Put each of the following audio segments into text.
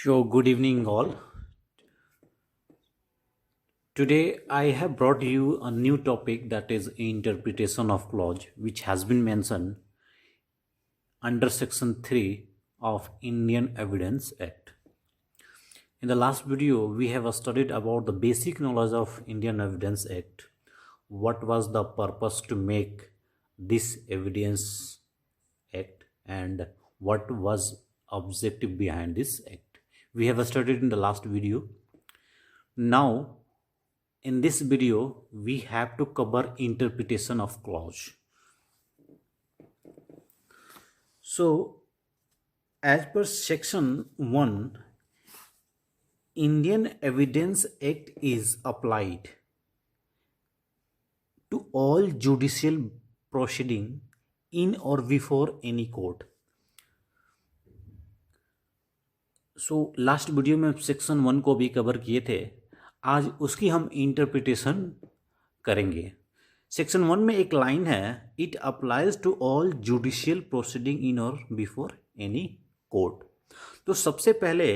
So, good evening, all. Today, I have brought you a new topic that is interpretation of clause, which has been mentioned under Section 3 of Indian Evidence Act. In the last video, we have studied about the basic knowledge of Indian Evidence Act. What was the purpose to make this Evidence Act and what was objective behind this act? We have studied in the last video. Now, in this video, we have to cover interpretation of clause. So, as per Section 1, Indian Evidence Act is applied to all judicial proceeding in or before any court. So last video में section 1 को भी cover किए थे, आज उसकी हम interpretation करेंगे। Section 1 में एक लाइन है, it applies to all judicial proceeding in or before any court. तो सबसे पहले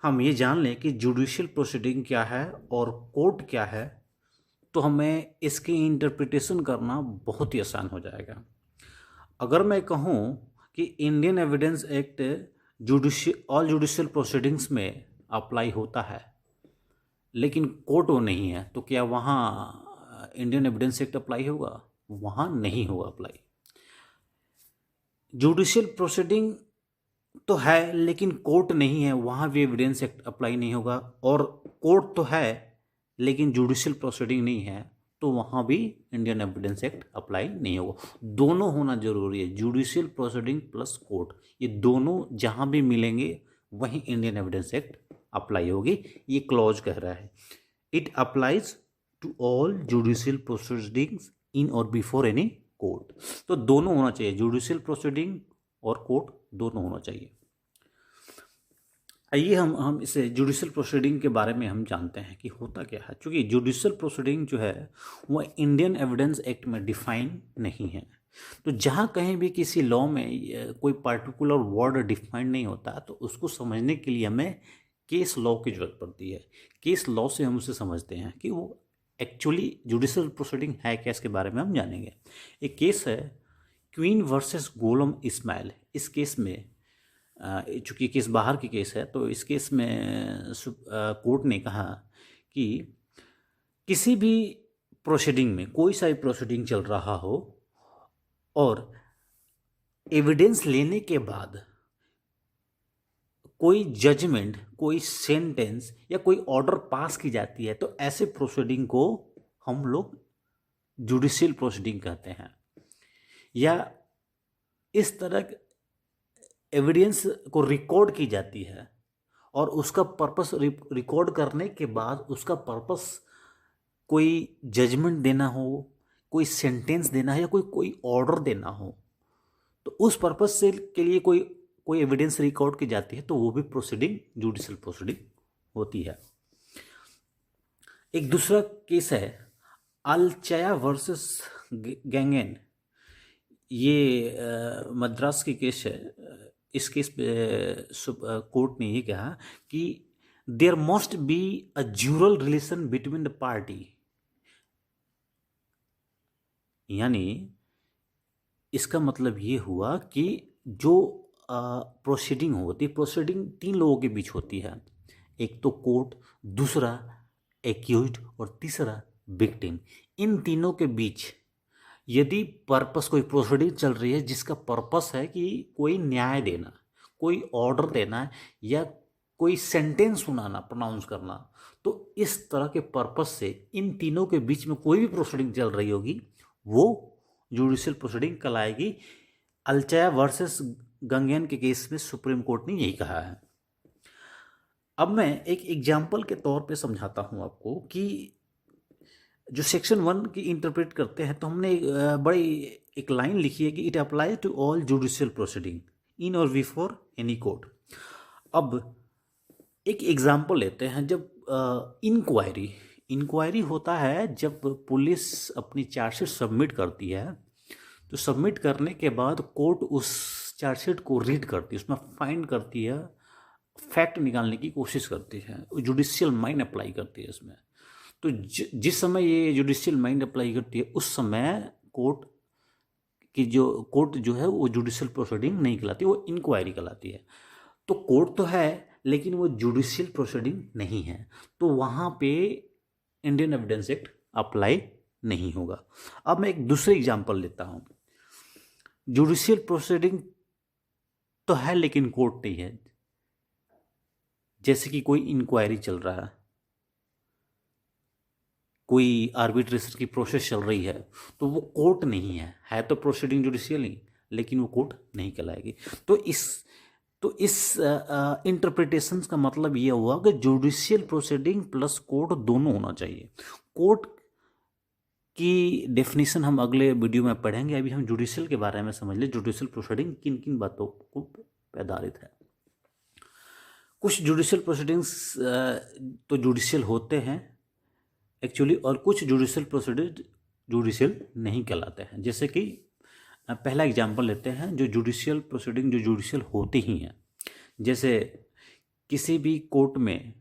हम ये जान लें कि जुडिशियल प्रोसीडिंग क्या है और कोर्ट क्या है, तो हमें इसकी इंटरप्रिटेशन करना बहुत ही आसान हो जाएगा। अगर मैं कहूँ कि Indian evidence act all judicial proceedings में अप्लाई होता है लेकिन कोर्ट वो नहीं है, तो क्या वहाँ इंडियन एविडेंस एक्ट अप्लाई होगा? वहाँ नहीं होगा अप्लाई। जुडिशियल प्रोसीडिंग तो है लेकिन कोर्ट नहीं है, वहाँ भी एविडेंस एक्ट अप्लाई नहीं होगा। और कोर्ट तो है लेकिन जुडिशियल प्रोसीडिंग नहीं है, तो वहाँ भी इंडियन एविडेंस एक्ट अप्लाई नहीं होगा। दोनों होना जरूरी है, जुडिशियल प्रोसीडिंग प्लस कोर्ट, ये दोनों जहाँ भी मिलेंगे वहीं इंडियन एविडेंस एक्ट अप्लाई होगी। ये क्लॉज कह रहा है, it applies to all judicial proceedings in or before any court. तो दोनों होना चाहिए, जुडिशियल प्रोसीडिंग और कोर्ट दोनों होना चाहिए। आइए हम इसे जुडिशियल प्रोसीडिंग के बारे में हम जानते हैं कि होता क्या है। क्योंकि जुडिशियल प्रोसीडिंग जो है वो इंडियन एविडेंस एक्ट में डिफाइन नहीं है, तो जहाँ कहीं भी किसी लॉ में कोई पर्टिकुलर वर्ड डिफाइन नहीं होता, तो उसको समझने के लिए हमें केस लॉ की जरूरत पड़ती है। केस लॉ से हम उसे समझते हैं कि वो एक्चुअली जुडिशियल प्रोसीडिंग है क्या, इसके बारे में हम जानेंगे। एक केस है क्वीन वर्सेस गोलम इस्माइल। इस केस में चूँकि केस बाहर की केस है, तो इस केस में कोर्ट ने कहा कि किसी भी प्रोसीडिंग में, कोई सा भी प्रोसीडिंग चल रहा हो और एविडेंस लेने के बाद कोई जजमेंट, कोई सेंटेंस या कोई ऑर्डर पास की जाती है, तो ऐसे प्रोसीडिंग को हम लोग जुडिशियल प्रोसीडिंग कहते हैं। या इस तरह एविडेंस को रिकॉर्ड की जाती है और उसका पर्पस, रिकॉर्ड करने के बाद उसका पर्पस कोई जजमेंट देना हो, कोई सेंटेंस देना है या कोई ऑर्डर देना हो, तो उस पर्पस से के लिए कोई एविडेंस रिकॉर्ड की जाती है, तो वो भी प्रोसीडिंग जुडिशियल प्रोसीडिंग होती है। एक दूसरा केस है अलचया वर्सेस गैंगेन। ये मद्रास की केस है। इस केस पे कोर्ट ने ये कहा कि there must be a jural relation between the party, यानी इसका मतलब ये हुआ कि जो प्रोसीडिंग होती, प्रोसीडिंग 3 लोगों के बीच होती है, एक तो कोर्ट, दूसरा एक्यूज्ड और तीसरा विक्टिम। इन तीनों के बीच यदि पर्पस, कोई प्रोसीडिंग चल रही है जिसका पर्पस है कि कोई न्याय देना, कोई ऑर्डर देना या कोई सेंटेंस सुनाना, प्रोनाउंस करना, तो इस तरह के पर्पस से इन तीनों के बीच में कोई भी प्रोसीडिंग चल रही होगी वो जुडिशियल प्रोसीडिंग कहलाएगी। अलचया वर्सेस गंगेन के केस में सुप्रीम कोर्ट ने यही कहा है। अब मैं एक एग्जाम्पल के तौर पे समझाता हूँ आपको कि जो सेक्शन 1 की इंटरप्रेट करते हैं, तो हमने बड़ी एक लाइन लिखी है कि it apply to all judicial proceeding in or before any court. अब एक एग्जांपल लेते हैं, जब इंक्वायरी होता है, जब पुलिस अपनी चार्जशीट सबमिट करती है, तो सबमिट करने के बाद कोर्ट उस चार्जशीट को रीड करती है, उसमें फाइंड करती है फैक्ट निकालने की कोशिश करती है, जुडिशियल माइंड अप्लाई करती है इसमें। तो जिस समय ये जुडिशियल माइंड अप्लाई करती है उस समय कोर्ट जो है वो जुडिशियल प्रोसीडिंग नहीं कहलाती, वो इंक्वायरी कहलाती है। तो कोर्ट तो है लेकिन वो जुडिशियल प्रोसीडिंग नहीं है, तो वहाँ पे इंडियन एविडेंस एक्ट अप्लाई नहीं होगा। अब मैं एक दूसरे एग्जांपल लेता हूँ। जुडिशियल प्रोसीडिंग तो है लेकिन कोर्ट नहीं है। जैसे कि कोई इंक्वायरी चल रहा है, कोई आर्बिट्रेशन की प्रोसेस चल रही है, तो वो कोर्ट नहीं है तो प्रोसीडिंग जुडिशियल ही, लेकिन वो कोर्ट नहीं कहलाएगी। तो इस इंटरप्रिटेशन का मतलब ये हुआ कि जुडिशियल प्रोसीडिंग प्लस कोर्ट दोनों होना चाहिए। कोर्ट की डेफिनेशन हम अगले वीडियो में पढ़ेंगे, अभी हम जुडिशियल के बारे में समझ लें, जुडिशियल प्रोसीडिंग किन किन बातों को आधारित है। कुछ जुडिशियल प्रोसीडिंग्स तो जुडिशियल होते हैं एक्चुअली, और कुछ जुडिशियल प्रोसीडिंग जुडिशियल नहीं कहलाते हैं। जैसे कि पहला एग्जांपल लेते हैं, जो जुडिशियल प्रोसीडिंग जो जुडिशियल होती ही हैं। जैसे किसी भी कोर्ट में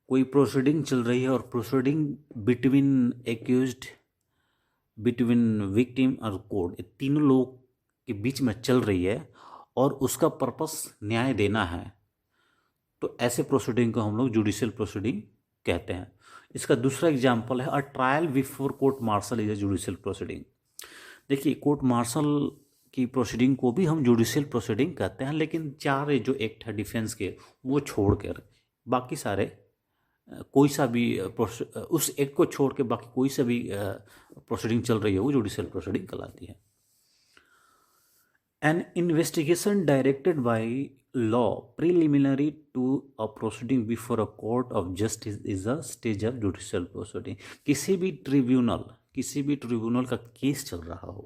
कोई प्रोसीडिंग चल रही है और proceeding between accused, between victim और कोर्ट, ये तीनों लोग के बीच में चल रही है और उसका पर्पस न्याय देना है, तो ऐसे प्रोसीडिंग को हम लोग जुडिशियल प्रोसीडिंग कहते हैं। इसका दूसरा एग्जांपल है a trial before court martial is a judicial proceeding. देखिए, कोर्ट मार्शल की प्रोसीडिंग को भी हम जुडिशियल प्रोसीडिंग कहते हैं, लेकिन चार जो एक्ट है डिफेंस के वो छोड़कर बाकी सारे कोई सा भी उस एक्ट को छोड़ के बाकी कोई सा भी प्रोसीडिंग चल रही है वो जुडिशियल प्रोसीडिंग कहलाती है। An investigation directed by law preliminary to a proceeding before a court of justice is a stage of judicial proceeding। किसी भी ट्रिब्यूनल का केस चल रहा हो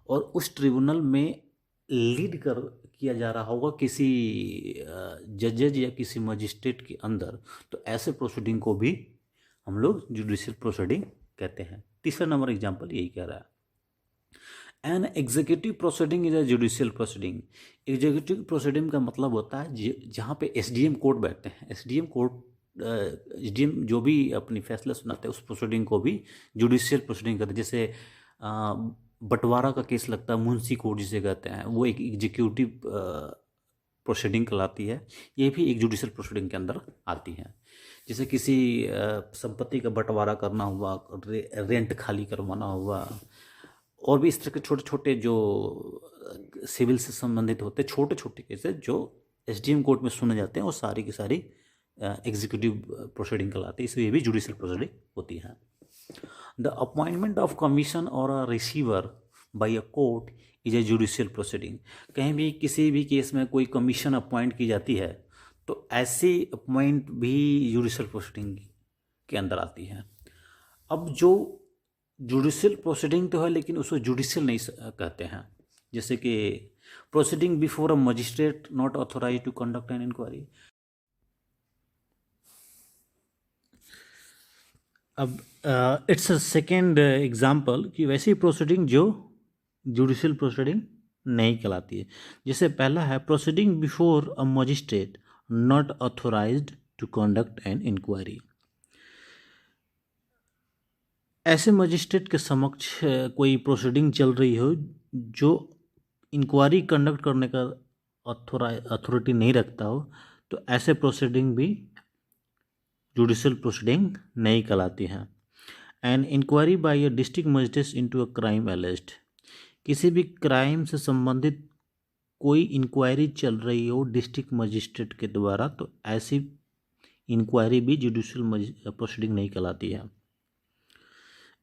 और उस ट्रिब्यूनल में लीड कर किया जा रहा होगा किसी जजेज या किसी मजिस्ट्रेट के अंदर, तो ऐसे प्रोसीडिंग को भी हम लोग जुडिशियल प्रोसीडिंग कहते हैं। तीसरा नंबर एग्जाम्पल यही कह रहा है। An executive proceeding is a judicial proceeding. Executive proceeding का मतलब होता है जहाँ पे एसडीएम कोर्ट बैठते हैं। एसडीएम जो भी अपनी फैसला सुनाते हैं उस प्रोसीडिंग को भी जुडिशियल प्रोसीडिंग कहते हैं। जैसे बंटवारा का केस लगता है, मुंशी कोर्ट जिसे कहते हैं, वो एक एग्जीक्यूटिव प्रोसीडिंग कहलाती है। ये भी एक जुडिशियल प्रोसीडिंग के अंदर आती है। जैसे किसी संपत्ति का बंटवारा करना हुआ, रेंट खाली करवाना हुआ, और भी इस तरह के छोटे छोटे जो सिविल से संबंधित होते हैं छोटे छोटे केसेस जो एसडीएम कोर्ट में सुने जाते हैं, वो सारी की सारी एग्जीक्यूटिव प्रोसीडिंग कहलाती है। इसलिए ये भी जुडिशियल प्रोसीडिंग होती है। The appointment of commission or a receiver by a court is a judicial proceeding. कहीं भी किसी भी केस में कोई कमीशन अपॉइंट की जाती है तो ऐसी अपॉइंट भी जुडिशियल प्रोसीडिंग के अंदर आती है। अब जो जुडिशियल प्रोसीडिंग तो है लेकिन उसको जुडिशियल नहीं कहते हैं। जैसे कि proceeding before a magistrate not authorise to conduct an inquiry. अब इट्स अ सेकेंड एग्जाम्पल कि वैसी प्रोसीडिंग जो जुडिशियल प्रोसीडिंग नहीं कहलाती है। जैसे पहला है proceeding before a magistrate not authorised to conduct an inquiry. ऐसे मजिस्ट्रेट के समक्ष कोई प्रोसीडिंग चल रही हो जो इंक्वायरी कंडक्ट करने का अथॉरिटी नहीं रखता हो, तो ऐसे प्रोसीडिंग भी जुडिशियल प्रोसीडिंग नहीं कहलाती हैं। An inquiry by a district magistrate into a crime alleged. किसी भी क्राइम से संबंधित कोई इंक्वायरी चल रही हो डिस्ट्रिक्ट मजिस्ट्रेट के द्वारा, तो ऐसी इंक्वायरी भी जुडिशियल प्रोसीडिंग नहीं कहलाती है।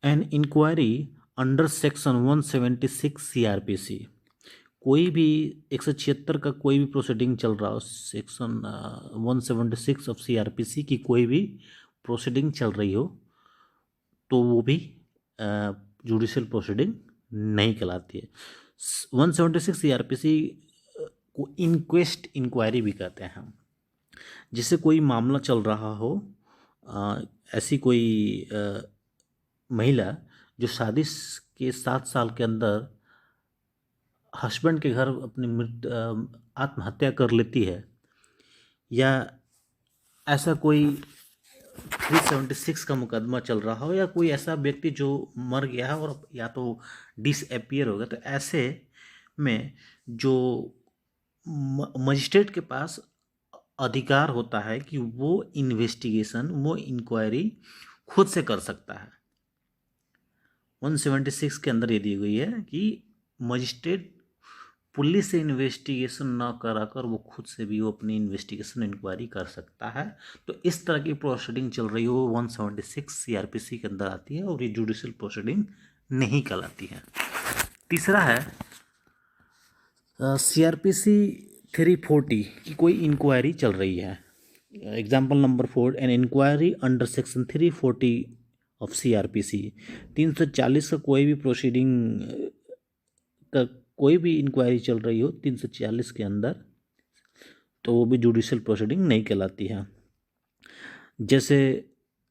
An inquiry under section 176 CrPC. कोई भी 176 का कोई भी प्रोसीडिंग चल रहा हो, सेक्शन 176 ऑफ सीआरपीसी की कोई भी प्रोसीडिंग चल रही हो, तो वो भी जुडिशियल प्रोसीडिंग नहीं कहलाती है। 176 सीआरपीसी को इंक्वेस्ट इंक्वायरी भी कहते हैं। जिससे कोई मामला चल रहा हो, ऐसी कोई महिला जो शादी के 7 साल के अंदर हस्बैंड के घर अपनी आत्महत्या कर लेती है, या ऐसा कोई 376 का मुकदमा चल रहा हो, या कोई ऐसा व्यक्ति जो मर गया है और या तो डिसअपियर हो गया, तो ऐसे में जो मजिस्ट्रेट के पास अधिकार होता है कि वो इन्वेस्टिगेशन, वो इंक्वायरी खुद से कर सकता है। 176 के अंदर ये दी गई है कि मजिस्ट्रेट पुलिस से इन्वेस्टिगेशन ना कराकर वो खुद से भी वो अपनी इन्वेस्टिगेशन इंक्वायरी कर सकता है। तो इस तरह की प्रोसीडिंग चल रही हो 176 सीआरपीसी के अंदर आती है, और ये जुडिशियल प्रोसीडिंग नहीं कहलाती है। तीसरा है सीआरपीसी 340 की कोई इंक्वायरी चल रही है। Example number 4, an inquiry under section 340 of CrPC. 340 का कोई भी प्रोसीडिंग का कोई भी इंक्वायरी चल रही हो 340 के अंदर, तो वो भी जुडिशियल प्रोसीडिंग नहीं कहलाती है। जैसे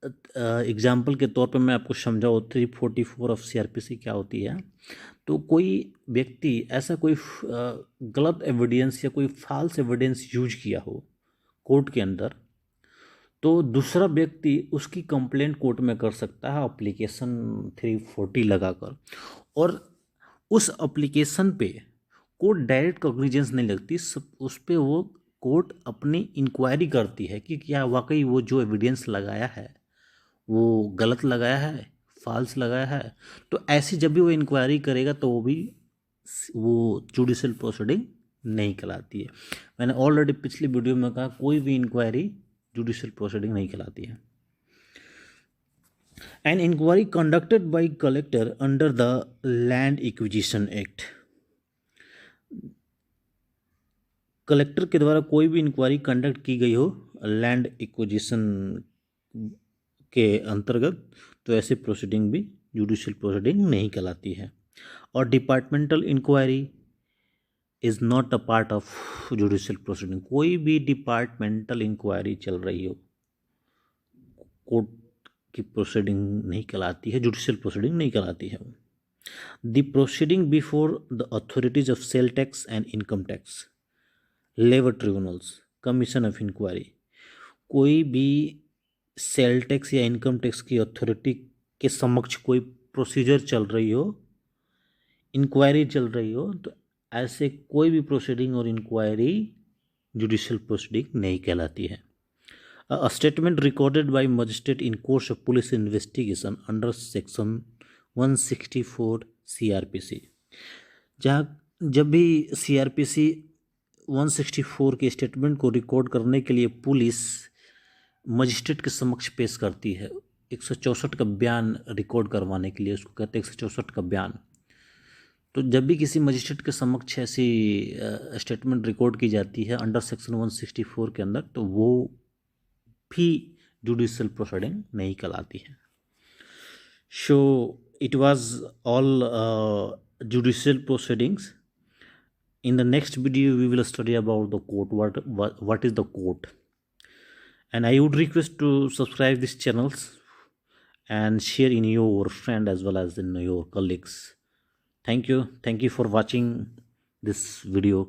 एग्जाम्पल के तौर पे मैं आपको समझाऊँ 344 ऑफ सीआरपीसी क्या होती है। तो कोई व्यक्ति ऐसा कोई गलत एविडेंस या कोई फॉल्स एविडेंस यूज किया हो कोर्ट के अंदर, तो दूसरा व्यक्ति उसकी कंप्लेंट कोर्ट में कर सकता है एप्लीकेशन 340 लगाकर, और उस एप्लीकेशन पे कोर्ट डायरेक्ट कॉग्निजेंस नहीं लगती, उस पर वो कोर्ट अपनी इंक्वायरी करती है कि क्या वाकई वो जो एविडेंस लगाया है वो गलत लगाया है, फॉल्स लगाया है। तो ऐसी जब भी वो इंक्वायरी करेगा तो वो जुडिशियल प्रोसीडिंग नहीं कहलाती है। मैंने ऑलरेडी पिछली वीडियो में कहा कोई भी इंक्वायरी जुडिशियल प्रोसीडिंग नहीं कहलाती है। An inquiry conducted by collector under the land acquisition act. Collector के द्वारा कोई भी इंक्वायरी कंडक्ट की गई हो लैंड एक्विजिशन के अंतर्गत, तो ऐसी प्रोसीडिंग भी जुडिशियल प्रोसीडिंग नहीं कहलाती है। और departmental inquiry is not a part of judicial proceeding. कोई भी डिपार्टमेंटल इंक्वायरी चल रही हो कोर्ट की प्रोसीडिंग नहीं कहलाती है, जुडिशियल प्रोसीडिंग नहीं कहलाती है। The proceeding before the authorities of sale tax and income tax, labour tribunals, commission of inquiry. कोई भी सेल टैक्स या इनकम टैक्स की अथॉरिटी के समक्ष कोई प्रोसीजर चल रही हो, इंक्वायरी चल रही हो, तो ऐसे कोई भी प्रोसीडिंग और इंक्वायरी जुडिशियल प्रोसीडिंग नहीं कहलाती है। A statement recorded by magistrate in course of police investigation under section 164 CRPC। जहाँ जब भी CRPC 164 के स्टेटमेंट को रिकॉर्ड करने के लिए पुलिस मजिस्ट्रेट के समक्ष पेश करती है, 164 का बयान रिकॉर्ड करवाने के लिए, उसको कहते हैं 164 का बयान। तो जब भी किसी मजिस्ट्रेट के समक्ष ऐसी स्टेटमेंट रिकॉर्ड की जाती है अंडर सेक्शन 164 के अंदर, तो वो भी जुडिशियल प्रोसीडिंग नहीं कहलाती है। So it was all judicial proceedings. In the next video we will study about the court, what is the court, and I would request to subscribe these channels and share in your friend as well as in your colleagues. Thank you for watching this video.